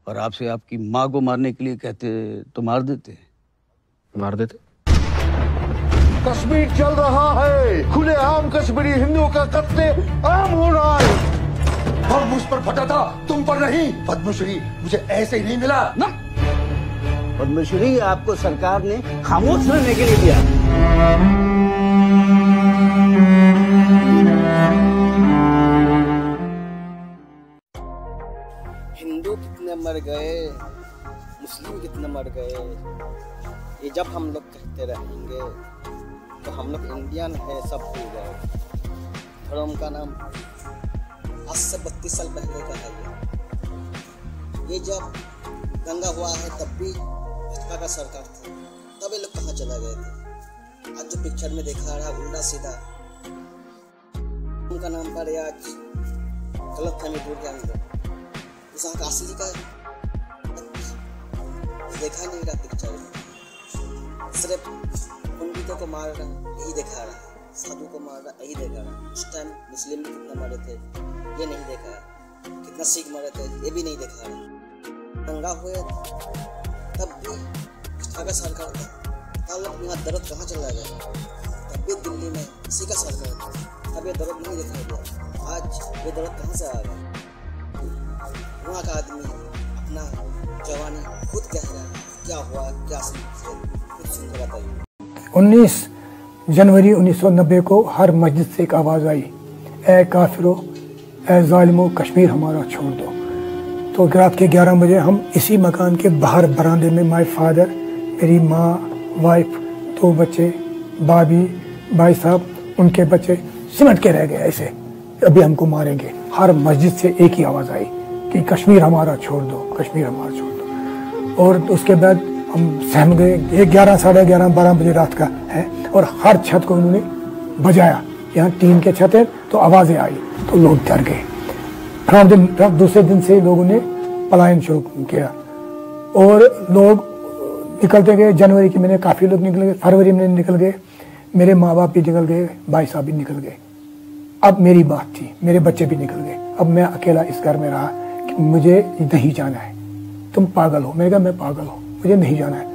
और आपसे आपकी माँ को मारने के लिए कहते तो मार देते। मार देते? कश्मीर चल रहा है, खुलेआम कश्मीरी हिंदुओं का कत्ले आम हो रहा है। और मुझ पर फटा था, तुम पर नहीं। पद्मश्री मुझे ऐसे ही नहीं मिला ना। पद्मश्री आपको सरकार ने खामोश रहने के लिए दिया। हिंदू कितने मर गए, मुस्लिम कितने मर गए, ये जब हम लोग कहते रहेंगे तो हम लोग इंडियन है सब भूल गए। धर्म का नाम आज से 32 साल पहले का है। ये जब दंगा हुआ है तब भी भाजपा का सरकार था, तब ये लोग कहाँ चला गए थे। आज जो पिक्चर में देखा रहा उल्टा सीधा उनका नाम पर आज गलत फहमी दूर के अंदर उस का असली का देखा नहीं रहा। पिक्चर सिर्फ पंडितों को मार रहा यही देखा रहा, साधु को मार रहा यही देखा रहा। उस टाइम मुस्लिम भी कितना मरे थे ये नहीं देखा, कितना सिख मरे थे ये भी नहीं देखा रहा। दंगा हुए तब भी भाजपा का सरकार था, तब यहाँ दर्द कहाँ चला गया। तब भी दिल्ली में इसी का सरकार था, तब ये दर्द नहीं दिखाई दिया। आज ये दर्द कहाँ से आ गया। वहाँ का आदमी अपना जवानी खुद कह रहा है क्या हुआ क्या कुछ सुन के बताइए। 19 जनवरी 1990 को हर मस्जिद से एक आवाज़ आई, ए काफिरो ए जालिमो कश्मीर हमारा छोड़ दो। तो रात के 11 बजे हम इसी मकान के बाहर बरामदे में माय फादर, मेरी माँ, वाइफ, 2 बच्चे, भाभी, भाई साहब, उनके बच्चे सिमट के रह गए ऐसे, अभी हमको मारेंगे। हर मस्जिद से एक ही आवाज़ आई कि कश्मीर हमारा छोड़ दो, कश्मीर हमारा छोड़ दो। और उसके बाद हम सहम गए। 11, साढ़े 11, 12 बजे रात का है और हर छत को उन्होंने बजाया। यहाँ टीन के छत है तो आवाज़ें आई तो लोग डर गए। फिर दूसरे दिन से लोगों ने पलायन शुरू किया और लोग निकलते गए। जनवरी की मैंने काफ़ी लोग निकल गए, फरवरी में निकल गए, मेरे माँ बाप भी निकल गए, भाई साहब भी निकल गए। अब मेरी बात थी, मेरे बच्चे भी निकल गए। अब मैं अकेला इस घर में रहा कि मुझे नहीं जाना है। तुम पागल हो? मैं कहा मैं पागल हूँ, मुझे नहीं जाना है।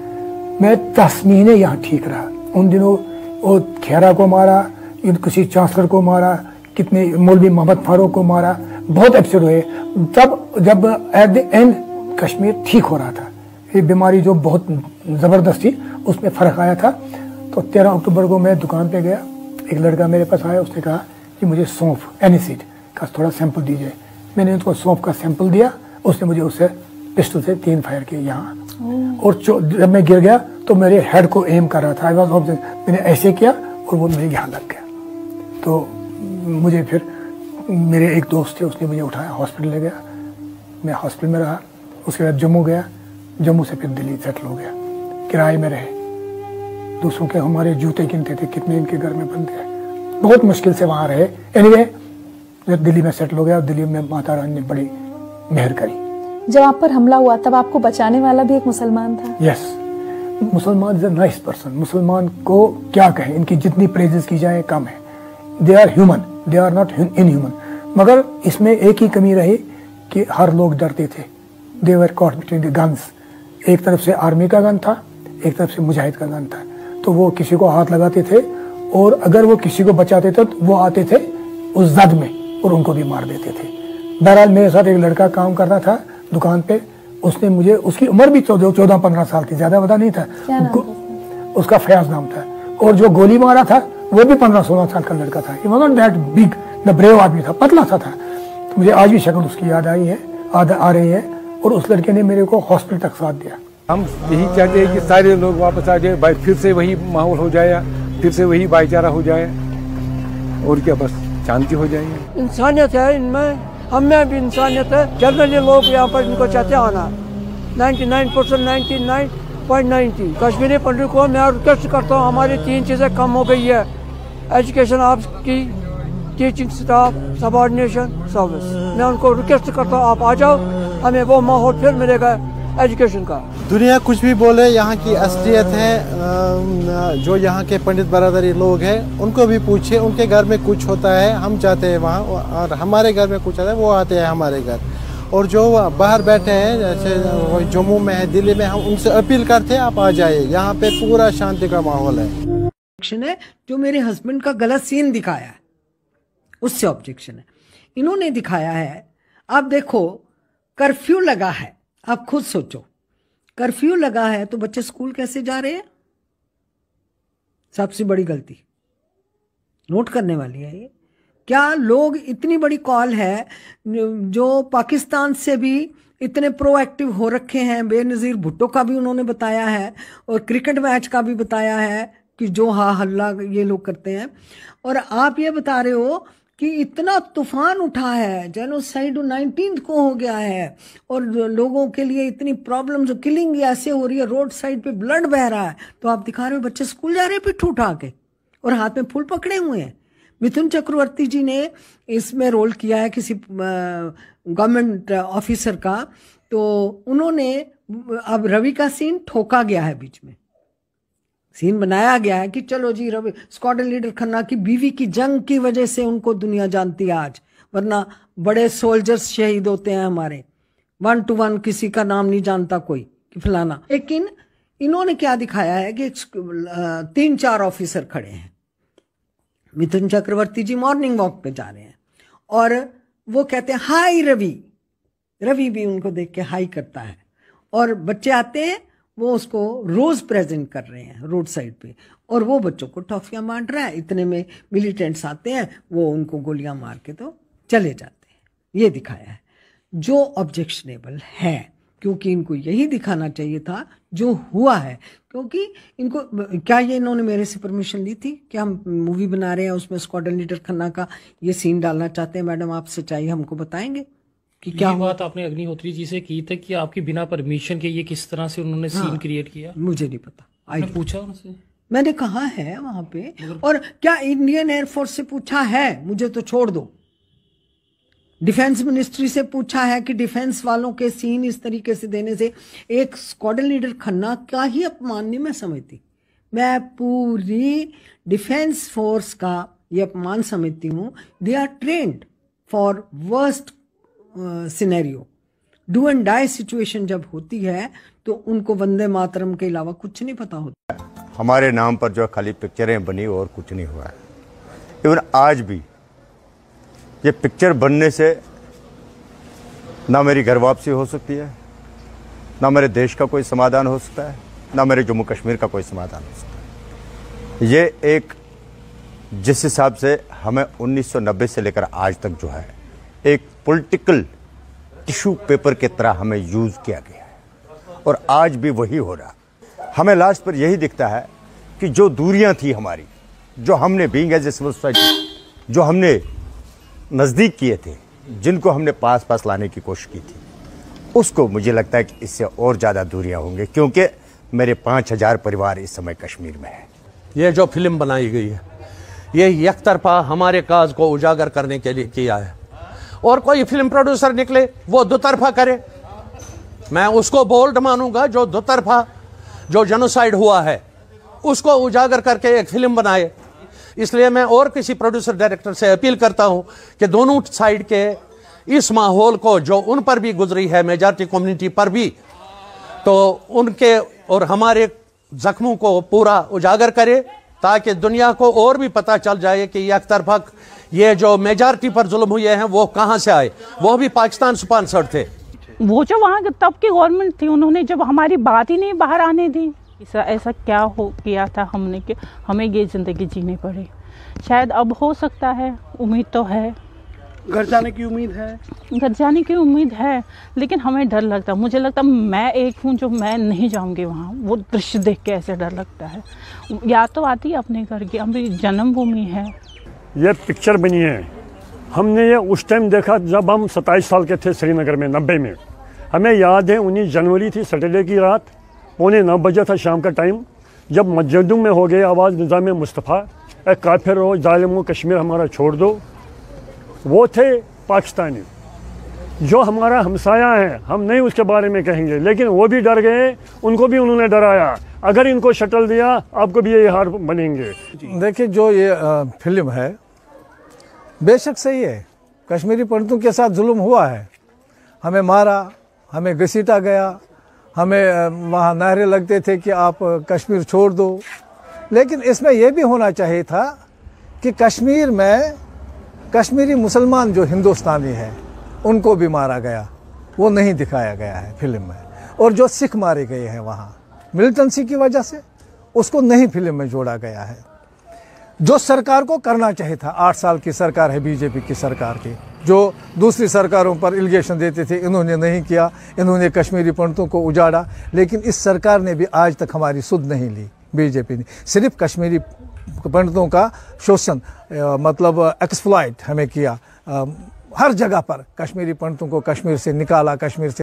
मैं 10 महीने यहाँ ठीक रहा। उन दिनों वो खेरा को मारा, किसी चांसलर को मारा, कितने मौलवी मोहम्मद फारूक को मारा, बहुत अपसेट हुए। तब जब एट द एंड कश्मीर ठीक हो रहा था, ये बीमारी जो बहुत ज़बरदस्त थी उसमें फ़र्क आया था। तो 13 अक्टूबर को मैं दुकान पे गया, एक लड़का मेरे पास आया, उसने कहा कि मुझे सौंफ एनिसिड का थोड़ा सैंपल दीजिए। मैंने उसको सौंफ का सैंपल दिया, उसने मुझे उससे पिस्टल से 3 फायर किए यहाँ। और जब मैं गिर गया तो मेरे हेड को एम कर रहा था, मैंने ऐसे किया और वो मेरे यहाँ लग गया। तो मुझे फिर मेरे एक दोस्त थे, उसने मुझे उठाया, हॉस्पिटल ले गया। मैं हॉस्पिटल में रहा, उसके बाद जम्मू गया, जम्मू से फिर दिल्ली सेटल हो गया। किराए में रहे, दूसरों के हमारे जूते गिनते थे कितने इनके घर में बनते हैं, बहुत मुश्किल से वहाँ रहे। एनीवे जब दिल्ली में सेटल हो गया, दिल्ली में माता रानी ने बड़ी मेहर करी। जब आप पर हमला हुआ तब आपको बचाने वाला भी एक मुसलमान था? यस, मुसलमान इज अ नाइस पर्सन। मुसलमान को क्या कहें, इनकी जितनी प्रेजेस की जाए कम है। They are human, they are not inhuman. मगर इसमें एक ही कमी रही कि हर लोग डरते थे। They were caught between the guns. एक तरफ से आर्मी का गन था, एक तरफ से मुजाहिद का गन था। तो वो किसी को हाथ लगाते थे और अगर वो किसी को बचाते थे तो वो आते थे उस जद में और उनको भी मार देते थे। बहरहाल मेरे साथ एक लड़का काम करता था दुकान पे, उसने मुझे, उसकी उम्र भी 14-15 साल थी, ज्यादा बड़ा नहीं था, उसका फयाज नाम था। और जो गोली मारा था वो भी 15-16 साल का लड़का था। He was not that big, the brave आदमी था, पतला सा था। तो मुझे आज भी शक्ल उसकी याद आई है, आ रही है। और उस लड़के ने मेरे को हॉस्पिटल तक साथ दिया। हम यही चाहते हैं कि सारे लोग वापस आ जाए, भाई फिर से वही माहौल हो जाए, फिर से वही भाईचारा हो जाए और क्या, बस शांति हो जाएगी। इंसानियत है इनमें, हम में भी इंसानियत है। जनरली लोग यहाँ पर इनको चाहते आना। 99% 99.90 कश्मीरी पंडित को मैं रिक्वेस्ट करता हूँ, हमारी 3 चीज़ें कम हो गई है। एजुकेशन आपकी, टीचिंग स्टाफ, सबऑर्डिनेशन, सर्विस। मैं उनको रिक्वेस्ट करता हूँ आप आ जाओ, हमें वो माहौल फिर मिलेगा एजुकेशन का। दुनिया कुछ भी बोले, यहाँ की असलियत है। जो यहाँ के पंडित बरादरी लोग हैं उनको भी पूछिए, उनके घर में कुछ होता है हम जाते हैं वहाँ, और हमारे घर में कुछ आता है वो आते हैं हमारे घर। और जो बाहर बैठे हैं जैसे जम्मू में है, दिल्ली में, हम उनसे अपील करते हैं आप आ जाइए, यहाँ पे पूरा शांति का माहौल है। ऑब्जेक्शन है जो मेरे हस्बैंड का गलत सीन दिखाया है, उससे ऑब्जेक्शन है। इन्होंने दिखाया है, आप देखो कर्फ्यू लगा है, आप खुद सोचो कर्फ्यू लगा है तो बच्चे स्कूल कैसे जा रहे हैं? सबसे बड़ी गलती नोट करने वाली है ये। क्या लोग, इतनी बड़ी कॉल है जो पाकिस्तान से भी इतने प्रोएक्टिव हो रखे हैं, बेनज़ीर भुट्टो का भी उन्होंने बताया है और क्रिकेट मैच का भी बताया है कि जो हा हल्ला ये लोग करते हैं, और आप ये बता रहे हो कि इतना तूफान उठा है, जेनोसाइड 19 को हो गया है और लोगों के लिए इतनी प्रॉब्लम, जो किलिंग ऐसे हो रही है, रोड साइड पे ब्लड बह रहा है, तो आप दिखा रहे हो बच्चे स्कूल जा रहे हैं पिट्ठू उठा के और हाथ में फूल पकड़े हुए हैं। मिथुन चक्रवर्ती जी ने इसमें रोल किया है किसी गवर्नमेंट ऑफिसर का, तो उन्होंने, अब रवि का सीन ठोका गया है, बीच में सीन बनाया गया है कि चलो जी रवि, स्क्वाड्रन लीडर खन्ना की बीवी की जंग की वजह से उनको दुनिया जानती है आज, वरना बड़े सोल्जर्स शहीद होते हैं हमारे, 1 to 1 किसी का नाम नहीं जानता कोई कि फलाना। लेकिन इन्होंने क्या दिखाया है कि 3-4 ऑफिसर खड़े हैं, मिथुन चक्रवर्ती जी मॉर्निंग वॉक पे जा रहे हैं और वो कहते हैं हाय रवि, रवि भी उनको देख के हाई करता है, और बच्चे आते हैं, वो उसको रोज प्रेजेंट कर रहे हैं रोड साइड पे, और वो बच्चों को टॉफियां बांट रहा है। इतने में मिलिटेंट्स आते हैं, वो उनको गोलियां मार के तो चले जाते हैं। ये दिखाया है जो ऑब्जेक्शनेबल है, क्योंकि इनको यही दिखाना चाहिए था जो हुआ है। क्योंकि इनको, क्या ये इन्होंने मेरे से परमिशन ली थी कि हम मूवी बना रहे हैं उसमें स्क्वाड्रन लीडर खन्ना का ये सीन डालना चाहते हैं? मैडम आप सच्चाई हमको बताएंगे कि क्या बात आपने अग्निहोत्री जी से की थी कि आपकी बिना परमिशन के ये किस तरह से उन्होंने सीन क्रिएट किया? मुझे नहीं पता, आपने पूछा उनसे? मैंने कहा है वहां पे, और क्या इंडियन एयरफोर्स से पूछा है? मुझे तो छोड़ दो, डिफेंस मिनिस्ट्री से पूछा है कि डिफेंस वालों के सीन इस तरीके से देने से एक स्क्वाड्रन लीडर खन्ना का ही अपमान नहीं मैं समझती, मैं पूरी डिफेंस फोर्स का ये अपमान समझती हूँ। They are trained for worst scenario, do and die situation जब होती है तो उनको वंदे मातरम के अलावा कुछ नहीं पता होता। हमारे नाम पर जो खाली पिक्चरें बनी और कुछ नहीं हुआ है। इवन आज भी ये पिक्चर बनने से ना मेरी घर वापसी हो सकती है, ना मेरे देश का कोई समाधान हो सकता है, ना मेरे जम्मू कश्मीर का कोई समाधान हो सकता है। ये एक, जिस हिसाब से हमें 1990 से लेकर आज तक जो है एक पॉलिटिकल टिश्यू पेपर की तरह हमें यूज़ किया गया है, और आज भी वही हो रहा। हमें लास्ट पर यही दिखता है कि जो दूरियां थी हमारी, जो हमने being as a civil society, जो हमने नज़दीक किए थे, जिनको हमने पास पास लाने की कोशिश की थी, उसको मुझे लगता है कि इससे और ज़्यादा दूरियां होंगी, क्योंकि मेरे 5000 परिवार इस समय कश्मीर में है। ये जो फिल्म बनाई गई है ये एकतरफा हमारे काज को उजागर करने के लिए किया है, और कोई फिल्म प्रोड्यूसर निकले वो दुतरफा करे, मैं उसको बोल्ड मानूंगा। जो दुतरफा जो जेनोसाइड हुआ है उसको उजागर करके एक फिल्म बनाए। इसलिए मैं और किसी प्रोड्यूसर डायरेक्टर से अपील करता हूं कि दोनों साइड के इस माहौल को जो उन पर भी गुजरी है, मेजॉरिटी कम्युनिटी पर भी, तो उनके और हमारे जख्मों को पूरा उजागर करे, ताकि दुनिया को और भी पता चल जाए कि एक तरफा ये जो मेजॉरिटी पर जुल्म हुए हैं वो कहां से आए, वो भी पाकिस्तान स्पॉन्सर्ड थे। वो जो वहाँ तब की गवर्नमेंट थी, उन्होंने जब हमारी बात ही नहीं बाहर आने दी, ऐसा क्या हो किया था हमने कि हमें ये ज़िंदगी जीनी पड़ी। शायद अब हो सकता है, उम्मीद तो है, घर जाने की उम्मीद है, घर जाने की उम्मीद है, लेकिन हमें डर लगता, मुझे लगता मैं एक हूँ जो मैं नहीं जाऊँगी वहाँ। वो दृश्य देख के ऐसे डर लगता है। याद तो आती है अपने घर की, हमारी जन्मभूमि है। ये पिक्चर बनी है, हमने ये उस टाइम देखा जब हम 27 साल के थे, श्रीनगर में 90 में। हमें याद है 19 जनवरी थी, सैटरडे की रात, 8:45 बजे था शाम का टाइम, जब मस्जिदों में हो गई आवाज़ निज़ाम मुस्तफ़ा, ए काफिर हो, जालिमो, कश्मीर हमारा छोड़ दो। वो थे पाकिस्तानी जो हमारा हमसाया है, हम नहीं उसके बारे में कहेंगे, लेकिन वो भी डर गए, उनको भी उन्होंने डराया, अगर इनको शटल दिया आपको भी ये हार बनेंगे। देखिए जो ये फिल्म है बेशक सही है, कश्मीरी पंडितों के साथ जुल्म हुआ है, हमें मारा, हमें घसीटा गया, हमें वहाँ नारे लगते थे कि आप कश्मीर छोड़ दो। लेकिन इसमें यह भी होना चाहिए था कि कश्मीर में कश्मीरी मुसलमान जो हिंदुस्तानी हैं उनको भी मारा गया, वो नहीं दिखाया गया है फिल्म में। और जो सिख मारे गए हैं वहाँ मिलिटेंसी की वजह से, उसको नहीं फिल्म में जोड़ा गया है। जो सरकार को करना चाहिए था, 8 साल की सरकार है बीजेपी की सरकार की, जो दूसरी सरकारों पर एलिगेशन देते थे, इन्होंने नहीं किया, इन्होंने कश्मीरी पंडितों को उजाड़ा। लेकिन इस सरकार ने भी आज तक हमारी सुध नहीं ली, बीजेपी ने। सिर्फ कश्मीरी पंडितों का शोषण, मतलब एक्सप्लॉइट हमें किया। हर जगह पर कश्मीरी पंडितों को कश्मीर से निकाला, कश्मीर से